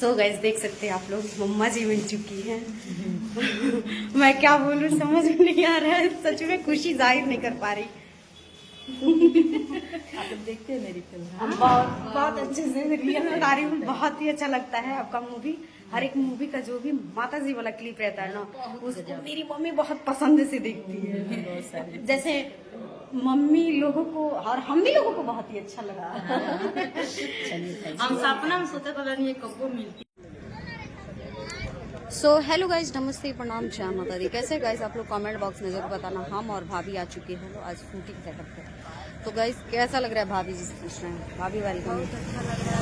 So guys देख सकते हैं आप लोग, मम्मा जी मिल चुकी हैं। मैं क्या बोलूं समझ में नहीं आ रहा है, सच में खुशी जाहिर नहीं कर पा रही। आप लोग देखते हैं मेरी फिल्म? बहुत बहुत अच्छे से रियल में बता रही हूँ, बहुत ही अच्छा लगता है आपका मूवी। हर एक मूवी का जो भी माता जी वाला क्लिप रहता है ना, उसको मेरी मम्मी बहुत पसंद से देखती है। जैसे मम्मी लोगों को और हम भी लोगों को बहुत ही अच्छा लगा। हम सपना में सोते पता नहीं कब मिलती। सो हेलो गाइज, नमस्ते, प्रणाम, जय माता दी। कैसे गाइज आप लोग कमेंट बॉक्स में जरूर बताना। हम और भाभी आ चुके हैं आज शूटिंग सेटअप पे। तो गाइज कैसा लग रहा है भाभी जी से पूछ रहे हैं। भाभी वेलकम। बहुत अच्छा लग रहा है।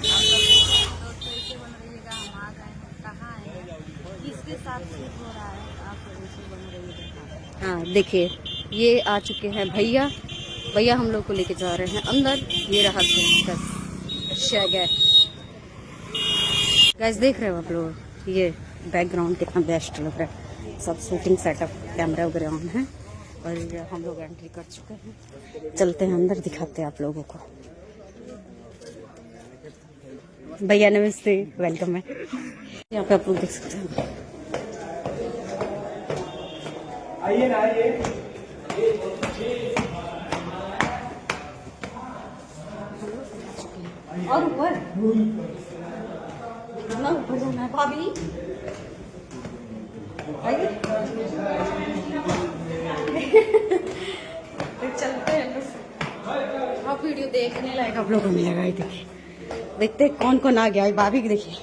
आप लोग कैसे बन रहिएगा, हम आ गए हैं, कहाँ है, किसके साथ शूट हो रहा है, आप लोग कैसे बन रहिएगा। हाँ देखिए, ये आ चुके हैं भैया। भैया हम लोग को लेके जा रहे हैं अंदर। ये रहा शैगर। गाइस देख रहे हो आप लोग, ये बैकग्राउंड कितना बेस्ट लग रहा है। सब शूटिंग सेटअप, कैमरा वगैरह ऑन है और हम लोग एंट्री कर चुके हैं। चलते हैं अंदर, दिखाते हैं आप लोगों को। भैया नमस्ते, वेलकम है। यहाँ पे आप लोग देख सकते हैं। आइए ना, आइए। और ऊपर ऊपर जाना है भाभी। आइए तो चलते हैं लोग। आप वीडियो देखने लायक आप लोगों को मिलेगा। देखिए देखते कौन कौन आ गया। भाभी की देखिए,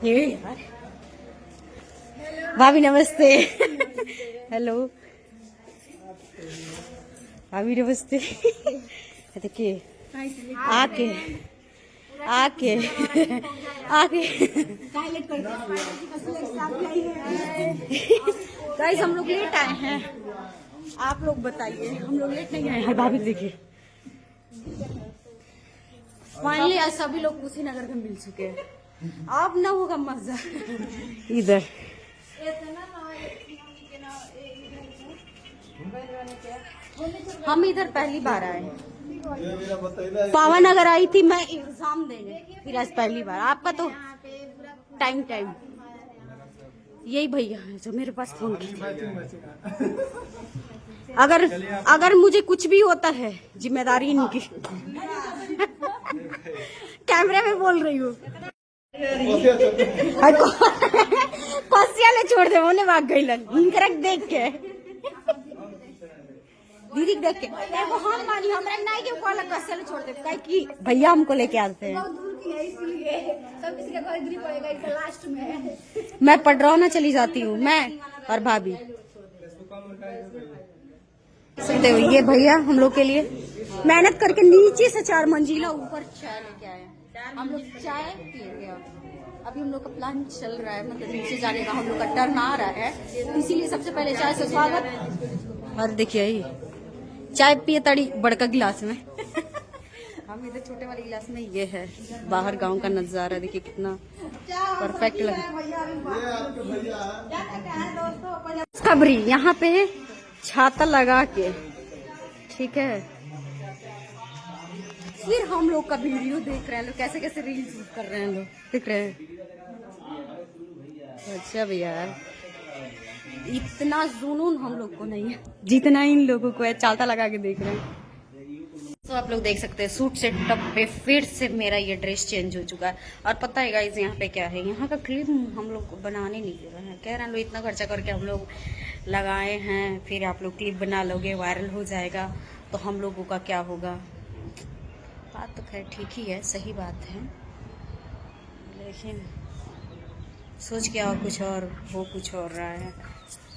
ये यार भाभी नमस्ते। हेलो भाभी नमस्ते। देखिए आके आके आके गाइस हम लोग लेट आए हैं, आप लोग बताइए। हम लोग लेट नहीं आए हैं। भाभी देखिए, फाइनली आज सभी लोग कुशीनगर में मिल चुके हैं। अब ना होगा मजा इधर। हम इधर पहली बार आए हैं। पावन अगर आई थी मैं एग्जाम देने, फिर आज पहली बार। आपका तो टाइम यही भैया है जो मेरे पास फोन किया। अगर मुझे कुछ भी होता है जिम्मेदारी इनकी। कैमरे में बोल रही हूँ। कसिया ले छोड़ दे, उन्हें भाग गई देख के, दीदी देख के हम मानी हमरा नहीं के कॉल कसिया ले छोड़ दे। काहे कि भैया हमको लेके आते हैं। सब किसी का घर गिरी पड़ेगा इस लास्ट में। मैं पडरौना चली जाती हूँ, मैं और भाभी। सुनते हो, ये भैया हम लोग के लिए मेहनत करके नीचे से 4 मंजिला ऊपर चाय लेके आए हैं। हम लोग चाय पिएंगे। अभी हम लोग का प्लान चल रहा है, मतलब नीचे जाने का हम लोग का टर्न आ रहा है, इसीलिए सबसे पहले चाय से स्वागत। और देखिए चाय पिए तड़ी बड़का गिलास में। हम इधर छोटे वाले गिलास में। ये है बाहर गांव का नजारा, देखिए कितना परफेक्ट लग रहा है। खबरी यहाँ पे छाता लगा के, ठीक है। फिर हम लोग का वीडियो देख रहे हैं लोग, कैसे कैसे रील शूट कर रहे हैं लोग, देख रहे हैं। अच्छा भैया, इतना जुनून हम लोग को नहीं है जितना इन लोगों को है। चालता लगा के देख रहे हैं। तो आप लोग देख सकते हैं शूट सेटअप पे फिर से मेरा ये ड्रेस चेंज हो चुका है। और पता है गाइस यहाँ पे क्या है, यहाँ का क्लिप हम लोग बनाने नहीं दे रहे हैं। कह रहे हैं लोग इतना खर्चा करके हम लोग लगाए हैं, फिर आप लोग क्लिप बना लोगे, वायरल हो जाएगा तो हम लोगों का क्या होगा। बात तो खैर ठीक ही है, सही बात है, लेकिन सोच क्या हो कुछ और, वो कुछ और रहा है,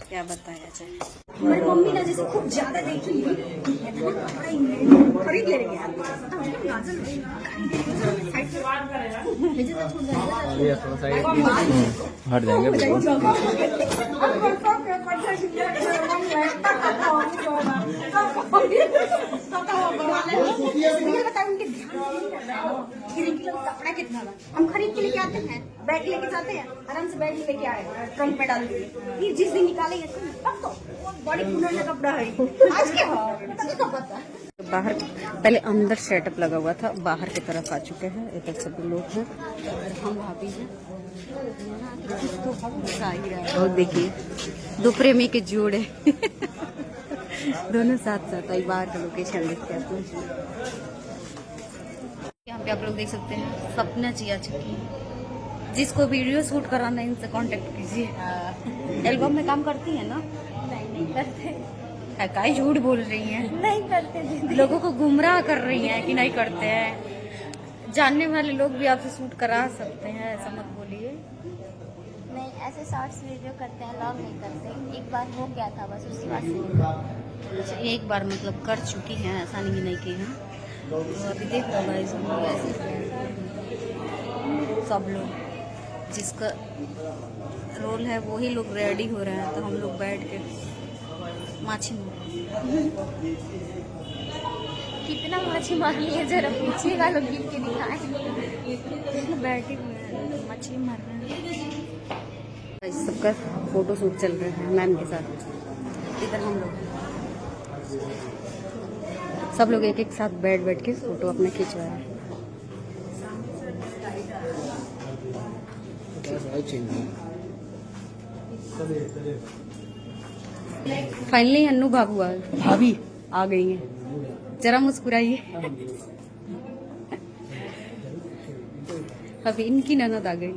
क्या बताया जाए। हमारी मम्मी ना जैसे खूब ज्यादा देखी खरीद ले रही है। हट जाएंगे। कपड़ा कितना हम खरीद के लेके आते हैं, बैग लेके जाते हैं, आराम से बैग लेके आए, ट्रंक पे डाल दिए, फिर जिस दिन निकालेंगे तब तो बड़ी पुराने कपड़ा है आज के हो तभी तो पता। बाहर पहले अंदर सेटअप लगा हुआ था, बाहर की तरफ आ चुके हैं। इधर सभी लोग हैं और हम भाभी हैं। तो हम आ ही रहा है। और देखिए दो प्रेमी के जोड़े दोनों साथ साथ। आई बाहर का लोकेशन देखते हैं आप लोग। यहाँ पे आप लोग देख सकते हैं सपना जी आ चुकी है। जिसको वीडियो शूट कराना है इनसे कांटेक्ट कीजिए। एल्बम में काम करती है ना? नहीं करते, काई झूठ बोल रही हैं, नहीं करते दीदी। लोगों को गुमराह कर रही हैं कि नहीं करते हैं। जानने वाले लोग भी आपसे शूट करा सकते हैं, ऐसा मत बोलिए। नहीं, ऐसे शॉर्ट्स वीडियो करते हैं, लॉन्ग नहीं करते। एक बार हो गया था बस, उसके बाद से अच्छा एक बार मतलब कर चुकी हैं, ऐसा नहीं की हैं। तो अभी देख लो गाइस हम लोग ऐसे सब लोग जिसका रोल है वही लोग रेडी हो रहे हैं, तो हम लोग बैठ के माछी कितना मछली मार लिए जरा पूछिए वालों गिन के दिखाएं। बैठे हुए हैं, मछली मार रहे हैं। सबका फोटो शूट चल रहा है मैम के साथ। इधर हम लोग सब लोग एक एक साथ बैठ के फोटो अपने खिंचवा रहे हैं। फाइनली अन्नू भाभी आ गई हैं। जरा मुस्कुराइए। अभी इनकी ननद आ गई।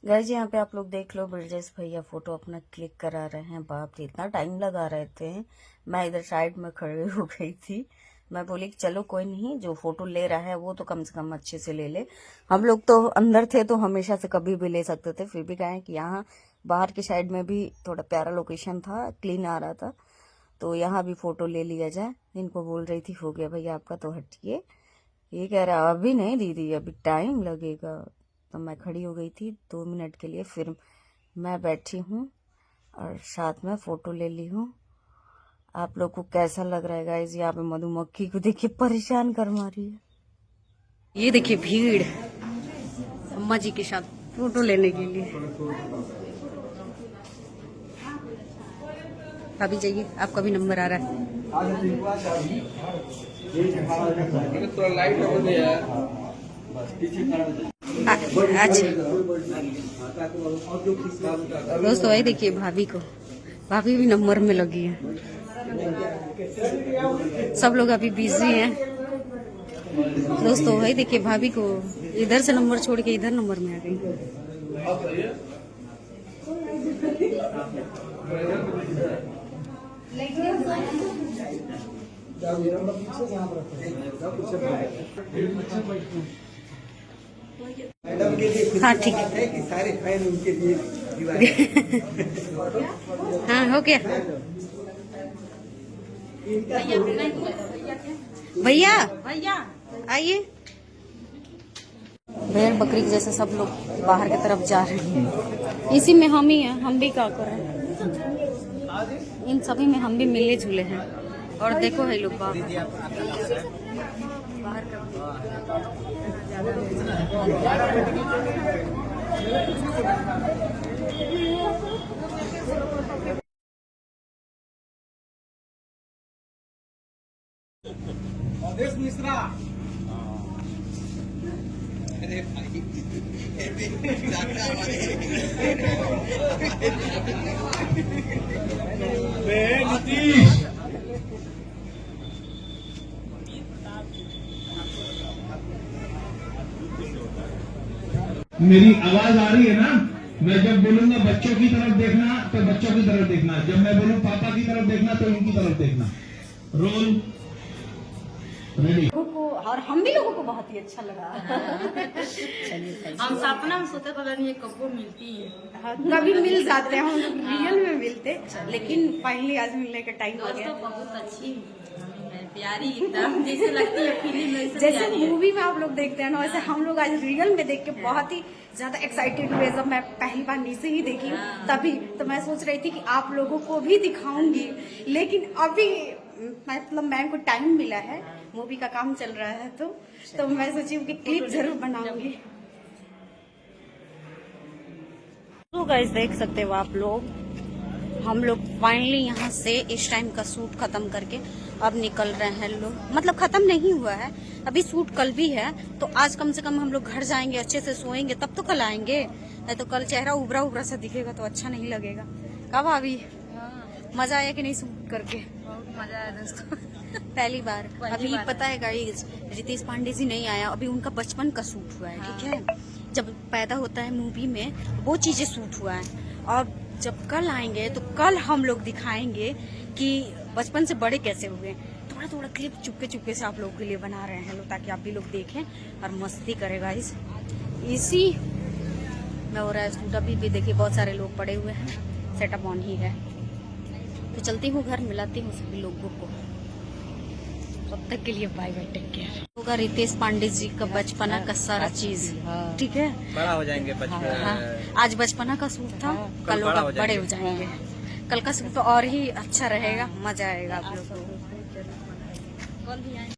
गाइस यहाँ पे आप लोग देख लो, ब्रिजेश भैया फोटो अपना क्लिक करा रहे हैं। बाप रे इतना टाइम लगा रहे थे। मैं इधर साइड में खड़ी हो गई थी। मैं बोली कि चलो कोई नहीं, जो फोटो ले रहा है वो तो कम से कम अच्छे से ले ले। हम लोग तो अंदर थे तो हमेशा से कभी भी ले सकते थे, फिर भी कहें कि यहाँ बाहर की साइड में भी थोड़ा प्यारा लोकेशन था, क्लीन आ रहा था, तो यहाँ भी फोटो ले लिया जाए। इनको बोल रही थी हो गया भैया आपका, तो हटिए। ये कह रहा अभी नहीं दीदी, अभी टाइम लगेगा। तो मैं खड़ी हो गई थी 2 मिनट के लिए, फिर मैं बैठी हूँ और साथ में फोटो ले ली हूँ। आप लोग को कैसा लग रहा है गाइस? यहाँ पे मधुमक्खी को देखिए परेशान कर मारी है। ये देखिए भीड़ अम्मा जी के साथ फोटो लेने के लिए। अभी जाइए, आपका भी नंबर आ रहा है। अच्छा दोस्तों वही देखिए भाभी को, भाभी भी नंबर में लगी है। सब लोग अभी बिजी हैं दोस्तों। वही देखिए भाभी को इधर से नंबर छोड़ के इधर नंबर में आ गई। हाँ ठीक है, सारे फैन उनके लिए हाँ हो गया। भैया आइए। भेड़ बकरी जैसे सब लोग बाहर की तरफ जा रहे हैं। इसी में हम ही हैं, हम भी क्या करें। इन सभी में हम भी मिले जुले हैं। और देखो है लोग बाहर का मिश्रा। अरे भाई मेरी आवाज आ रही है ना? मैं जब बोलूंगा बच्चों की तरफ देखना तो बच्चों की तरफ देखना, जब मैं बोलूं पापा की तरफ देखना तो इनकी तरफ देखना। Role ready. और हम भी लोगों को बहुत ही अच्छा लगा। हम सपना में सोते पता नहीं कब मिलती है। कभी मिल जाते हैं, हम रियल में मिलते, लेकिन फाइनली आज मिलने का टाइम हो गया। बहुत अच्छी प्यारी एकदम जैसे लगती है फिल्म में, जैसे मूवी में आप लोग देखते हैं ना, वैसे हम लोग आज रियल में देख के बहुत ही ज्यादा एक्साइटेड हुए। जब मैं पहली बार नीचे ही देखी तभी तो मैं सोच रही थी कि आप लोगों को भी दिखाऊंगी, लेकिन अभी मतलब मैम को टाइम मिला है, मूवी का काम चल रहा है, तो मैं सोची हूँ कि क्लिप जरूर बनाऊंगी। तो गाइस देख सकते हो आप लोग, हम लोग फाइनली यहाँ से इस टाइम का शूट खत्म करके अब निकल रहे हैं लोग। मतलब खत्म नहीं हुआ है, अभी शूट कल भी है, तो आज कम से कम हम लोग घर जाएंगे, अच्छे से सोएंगे, तब तो कल आएंगे। नहीं तो कल चेहरा उबरा उबरा सा दिखेगा तो अच्छा नहीं लगेगा। कब भाभी मजा आया कि नहीं शूट करके? बहुत मजा आया दोस्तों। पहली बार। अभी पता है गाइस, रितेश पांडे जी नहीं आया, अभी उनका बचपन का शूट हुआ है, ठीक है। जब पैदा होता है मूवी में वो चीजें शूट हुआ है, और जब कल आएंगे तो कल हम लोग दिखाएंगे कि बचपन से बड़े कैसे हुए। थोड़ा थोड़ा क्लिप चुपके चुपके से आप लोगों के लिए बना रहे हैं लोग, ताकि आप भी लोग देखें और मस्ती करें गाइस। इसी में हो रहा है शूट। अभी भी देखिए बहुत सारे लोग पड़े हुए हैं, सेटअप ऑन ही है। तो चलती हूँ घर, मिलाती हूँ सभी लोगों को। तब तक के लिए बाय बाय, टेक केयर। होगा रितेश पांडे जी का बचपना का सारा चीज, ठीक है। बड़ा हो जाएंगे बचपन। हाँ, आज बचपना का सूट था, कल होगा बड़े हो जाएंगे। कल का सूट तो और ही अच्छा रहेगा, मजा आएगा आप लोग को। कल भी आएंगे।